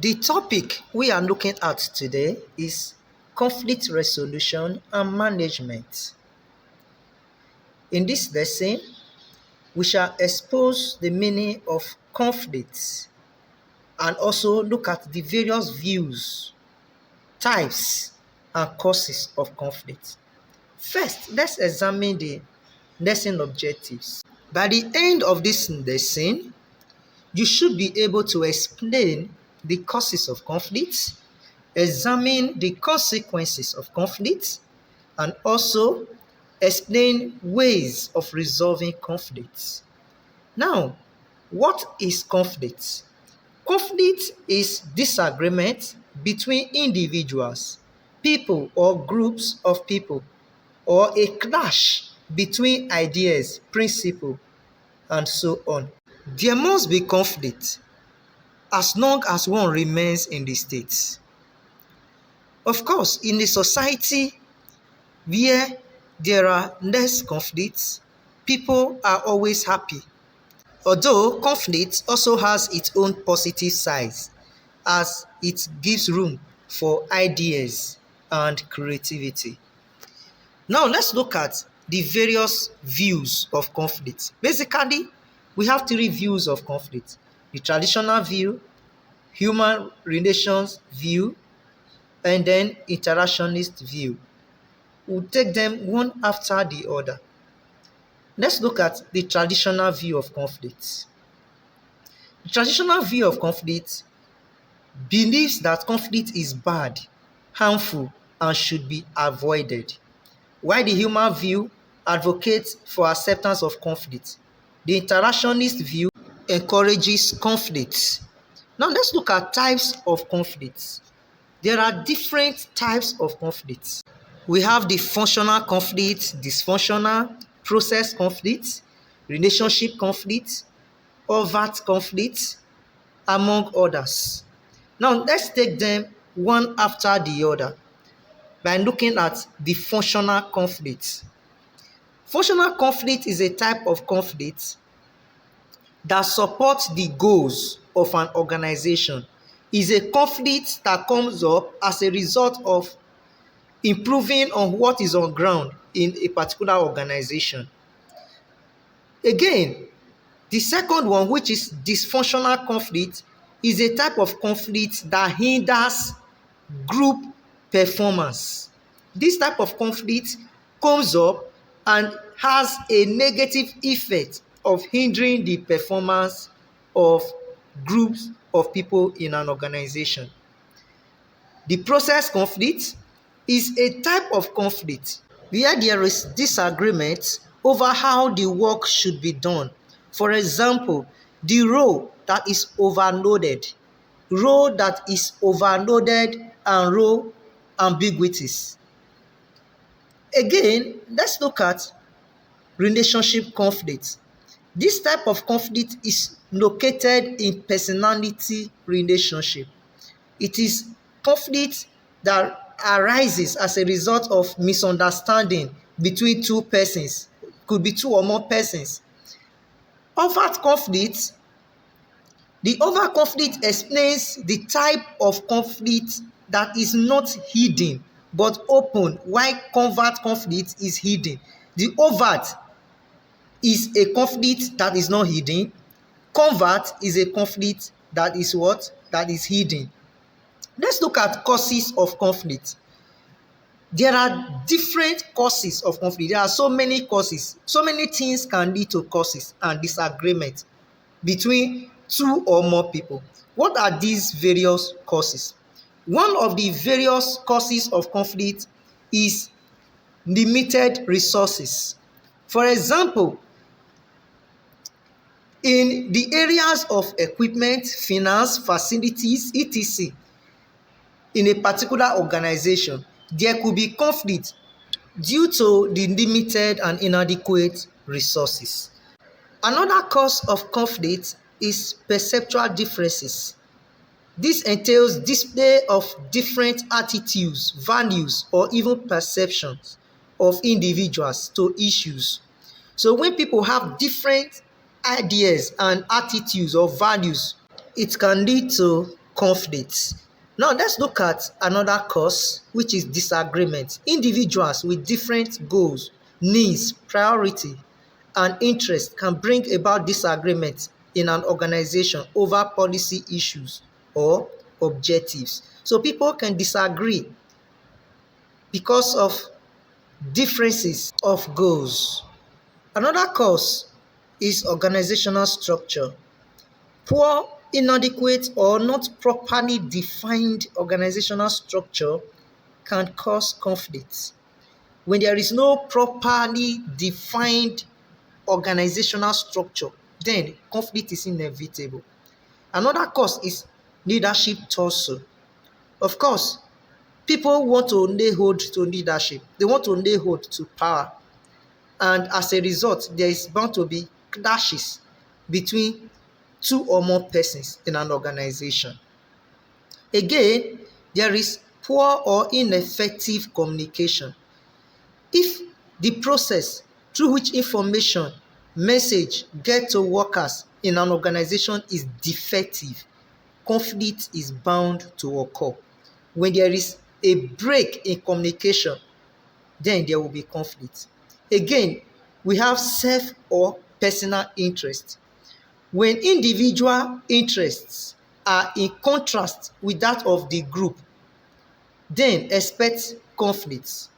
The topic we are looking at today is conflict resolution and management. In this lesson, we shall expose the meaning of conflict and also look at the various views, types, and causes of conflict. First, let's examine the lesson objectives. By the end of this lesson, you should be able to explain the causes of conflict, examine the consequences of conflict, and also explain ways of resolving conflicts. Now, what is conflict? Conflict is disagreement between individuals, people, or groups of people, or a clash between ideas, principles, and so on. There must be conflict as long as one remains in the state. Of course, in a society where there are less conflicts, people are always happy. Although conflict also has its own positive sides, as it gives room for ideas and creativity. Now let's look at the various views of conflict. Basically, we have three views of conflict: the traditional view, human relations view, and then interactionist view. We'll take them one after the other. Let's look at the traditional view of conflict. The traditional view of conflict believes that conflict is bad, harmful, and should be avoided, while the human view advocates for acceptance of conflict. The interactionist view encourages conflict. Now let's look at types of conflicts. There are different types of conflicts. We have the functional conflict, dysfunctional, process conflict, relationship conflict, overt conflict, among others. Now let's take them one after the other by looking at the functional conflict. Functional conflict is a type of conflict that supports the goals of an organization. Is a conflict that comes up as a result of improving on what is on ground in a particular organization. Again, the second one, which is dysfunctional conflict, is a type of conflict that hinders group performance. This type of conflict comes up and has a negative effect of hindering the performance of groups of people in an organization. The process conflict is a type of conflict where there is disagreement over how the work should be done. For example, the role that is overloaded, and role ambiguities. Again, let's look at relationship conflict. This type of conflict is located in personality relationship. It is conflict that arises as a result of misunderstanding between two persons, could be two or more persons. Overt conflict, the overt conflict explains the type of conflict that is not hidden but open, while covert conflict is hidden. The overt is a conflict that is not hidden. Covert is a conflict that is what? That is hidden. Let's look at causes of conflict. There are different causes of conflict. There are so many causes. So many things can lead to causes and disagreement between two or more people. What are these various causes? One of the various causes of conflict is limited resources. For example, in the areas of equipment, finance, facilities, etc., in a particular organization, there could be conflict due to the limited and inadequate resources. Another cause of conflict is perceptual differences. This entails display of different attitudes, values, or even perceptions of individuals to issues. So when people have different ideas and attitudes or values, it can lead to conflicts. Now let's look at another cause, which is disagreement. Individuals with different goals, needs, priority, and interest can bring about disagreement in an organization over policy issues or objectives. So people can disagree because of differences of goals. Another cause is organizational structure. Poor, inadequate, or not properly defined organizational structure can cause conflict. When there is no properly defined organizational structure, then conflict is inevitable. Another cause is leadership tussle. Of course, people want to lay hold to leadership. They want to lay hold to power. And as a result, there is bound to be clashes between two or more persons in an organization. Again, there is poor or ineffective communication. If the process through which information, message get to workers in an organization is defective, conflict is bound to occur. When there is a break in communication, then there will be conflict. Again, we have self or personal interest. When individual interests are in contrast with that of the group, then expect conflicts.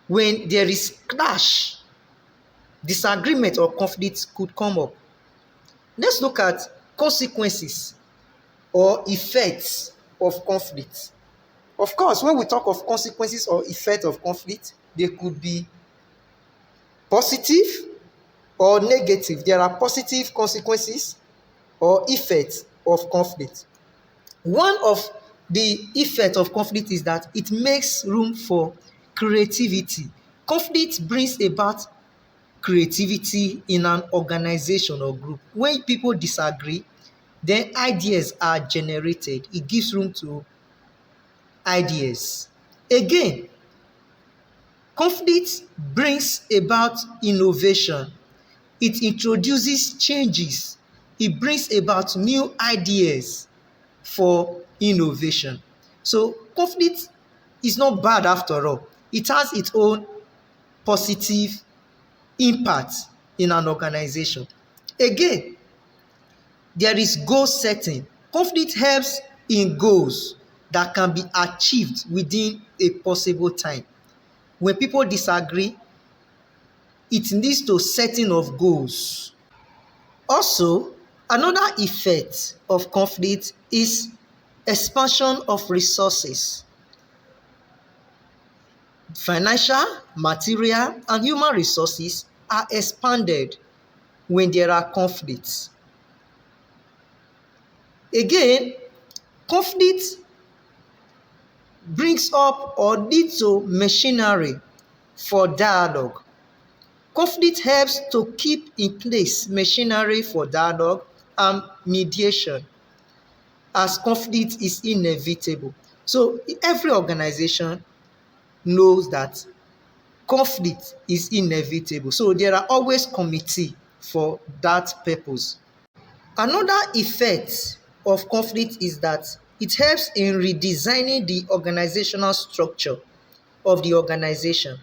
When there is clash, disagreement or conflict could come up. Let's look at consequences or effects of conflict. Of course, when we talk of consequences or effects of conflict, they could be positive or negative. There are positive consequences or effects of conflict. One of the effects of conflict is that it makes room for creativity. Conflict brings about creativity in an organization or group. When people disagree, then ideas are generated. It gives room to ideas. Again, conflict brings about innovation. It introduces changes. It brings about new ideas for innovation. So conflict is not bad after all. It has its own positive impact in an organization. Again, there is goal setting. Conflict helps in goals that can be achieved within a possible time. When people disagree, it leads to setting of goals. Also, another effect of conflict is expansion of resources. Financial, material, and human resources are expanded when there are conflicts. Again, conflict brings up or leads to machinery for dialogue. Conflict helps to keep in place machinery for dialogue and mediation, as conflict is inevitable. So every organization knows that conflict is inevitable. So there are always committees for that purpose. Another effect of conflict is that it helps in redesigning the organizational structure of the organization,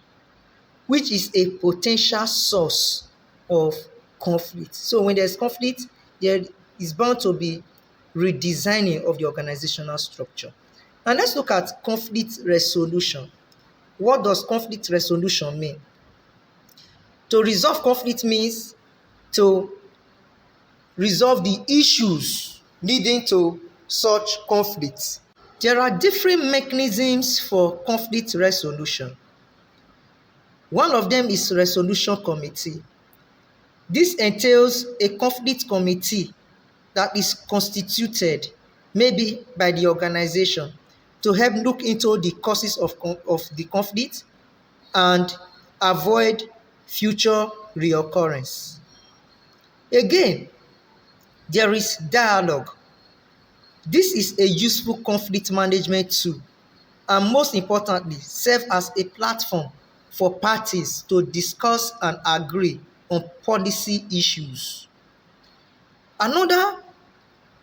which is a potential source of conflict. So when there's conflict, there is bound to be redesigning of the organizational structure. And let's look at conflict resolution. What does conflict resolution mean? To resolve conflict means to resolve the issues leading to such conflicts. There are different mechanisms for conflict resolution. One of them is resolution committee. This entails a conflict committee that is constituted maybe by the organization to help look into the causes of the conflict and avoid future reoccurrence. Again, there is dialogue. This is a useful conflict management tool and most importantly serve as a platform for parties to discuss and agree on policy issues. Another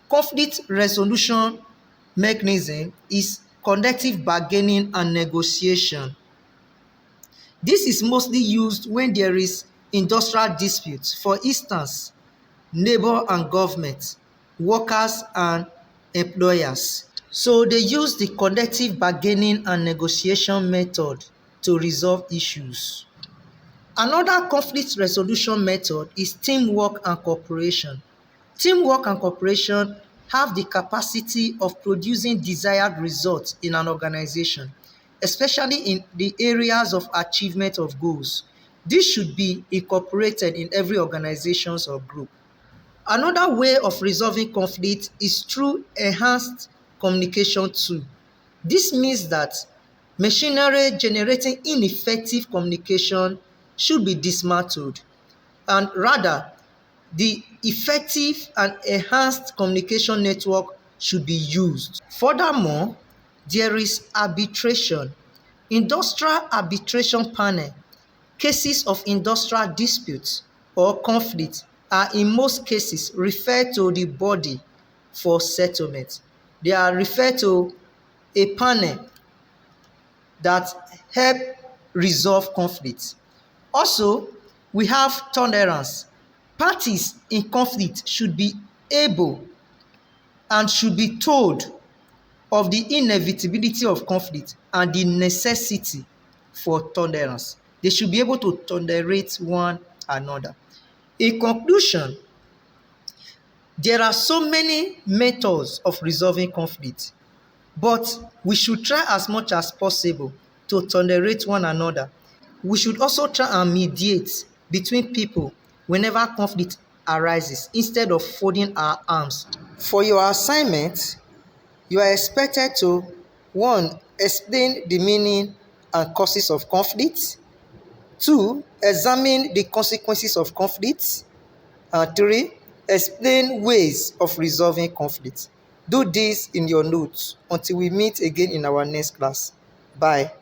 conflict resolution mechanism is collective bargaining and negotiation. This is mostly used when there is industrial disputes, for instance, neighbor and government, workers and employers. So they use the collective bargaining and negotiation method to resolve issues. Another conflict resolution method is teamwork and cooperation. Teamwork and cooperation have the capacity of producing desired results in an organization, especially in the areas of achievement of goals. This should be incorporated in every organization or group. Another way of resolving conflict is through enhanced communication tool. This means that machinery generating ineffective communication should be dismantled, and rather the effective and enhanced communication network should be used. Furthermore, there is arbitration. Industrial arbitration panel. Cases of industrial disputes or conflict are in most cases referred to the body for settlement. They are referred to a panel that help resolve conflict. Also, we have tolerance. Parties in conflict should be able and should be told of the inevitability of conflict and the necessity for tolerance. They should be able to tolerate one another. In conclusion, there are so many methods of resolving conflict, but we should try as much as possible to tolerate one another. We should also try and mediate between people whenever conflict arises instead of folding our arms. For your assignment, you are expected to 1. Explain the meaning and causes of conflict. 2. Examine the consequences of conflict. And 3. Explain ways of resolving conflict. Do this in your notes until we meet again in our next class. Bye.